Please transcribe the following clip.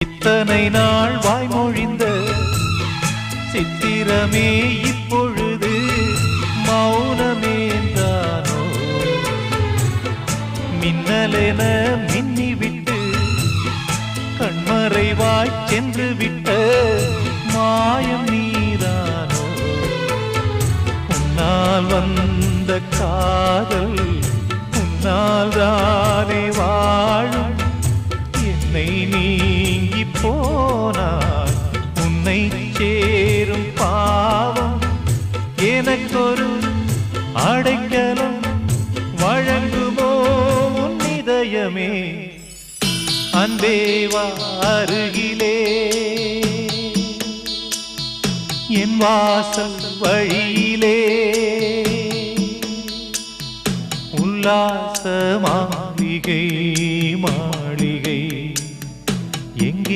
இத்தனை நாள் வாய்மொழிந்த சித்திரமே இப்பொழுது மௌனமேந்தானோ? மின்னலென மின்னிவிட்டு கண்மறைவாய் சென்று விட்ட மாயம் நீதானோ? உன்னால் வந்த காதல் உன்னால் தானே வாழும். என்னை நீங்கி போனார் உன்னை சேரும் பாவம். எனக்கொரு அடைக்கலம் வழங்குமோ உன் இதயமே? அன்பேவா அருகிலே என் வாசல் வழியிலே உல்லாச மாளிகை